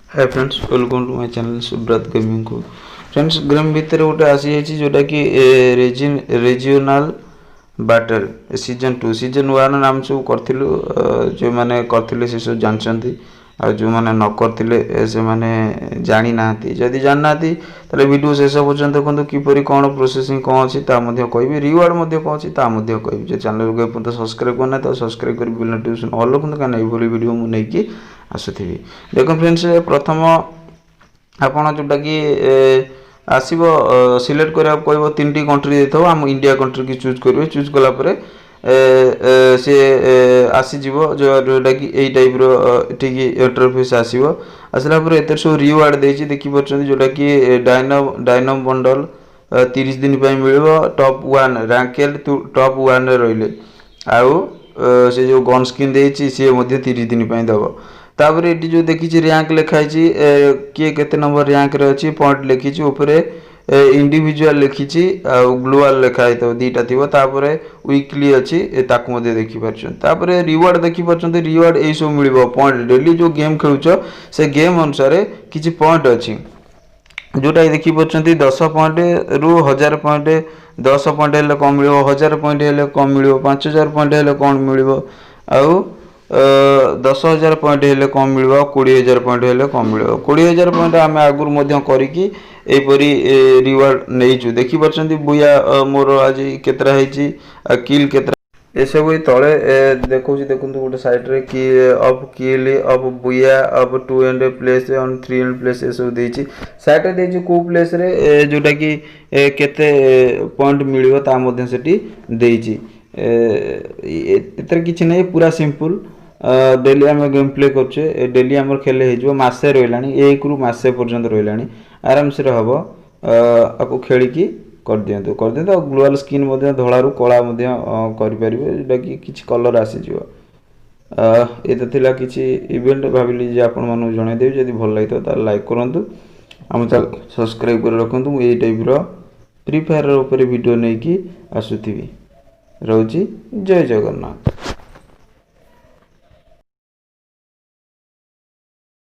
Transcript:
Hi friends, welcome to my channel Subrat gaming को। Friends, game भितर गोटे आसी जाइए जोटा कि रीजनल बैटल सीजन 2 सीजन 1 नाम सब करूँ जो मैंने करते से सब जानते आ जो मैंने न करते से मैंने जानी ना जदि जानना ताले वीडियो शेष पर्यटन देखो किपरि कौन प्रोसेसिंग कौन अच्छी कहि रिवार्ड कौन अच्छी कहि जो चैनल को सब्सक्राइब करना तो सब्सक्राइब कर बिल नोटिफिकेशन ऑल रखते कहीं वीडियो मुझे आसुथी। देख फ्रेंड्स, प्रथम आपड़ जोटा कि आसब सिलेक्ट करा कह 3टी कंट्री देता आम इंडिया कंट्री की चूज करेंगे। चूज कलापर सी आसीज जोटा कि यही टाइप ठीक इंटरफेस आसो आसला एत सब रिवार्ड देती देखिए जोटा कि डायनम बंडल 30 दिन मिल टॉप 1 रैंकेल टॉप 1 रही आउ से जो गन स्किन देती सी 30 दिन दब। तापर ये जो देखी रैंक लिखाई किए केते नंबर रैंक रे अच्छी पॉइंट लिखी ऊपर इंडिविजुअल लिखी ग्लोबल लिखाई तो दीटा थी वीकली अच्छी ताकू देखिपार। रिवार्ड देखिपार रिवार्ड यही सब मिल पॉइंट डेली जो गेम खेल से गेम अनुसार किसी पॉइंट अच्छी जोटा देखिपार 10 पॉइंट रु 1000 पॉइंट 10 पॉइंट हेल्ले कौन मिल 1000 पॉइंट हेल्ले कौन मिल 5000 पॉइंट हेल्ले कौन मिल आउ 10,000 पॉइंट हेल्ले कौन मिल 20,000 पॉइंट हेल्ले कौन मिल 20,000 पॉइंट आम आगुरी करी रिवार्ड नहीं देखिपार बुया मोर आज केतरा किल केतरा ये सब तले देखो गोटे साइड्रे कि अफ किल अफ बुया अफ 200 प्लेस ऑन 300 प्लेस ये सब देती साइड्रे देती कौ प्लेस रे जोटा कि केते पॉइंट मिल एतर किसी नहीं पूरा सिंपल डेली आम गेम प्ले करे डेली आम खेले हो मसे रहा 1 रु मसे पर्यंत रहा आराम से हम आपको खेलिकी कर दिंतु ग्लोबल स्किन धड़ारू कला करें जोटा कि किसी कलर आसीज ये तो थिला किसी इवेंट भाविली आपण मानू जनईदेवी जब भल लगी तो लाइक करूँ आम चैनल सब्सक्राइब कर रखु यही टाइप फ्री फायर वीडियो नहीं आसुथी। रोची जय जगन्नाथ।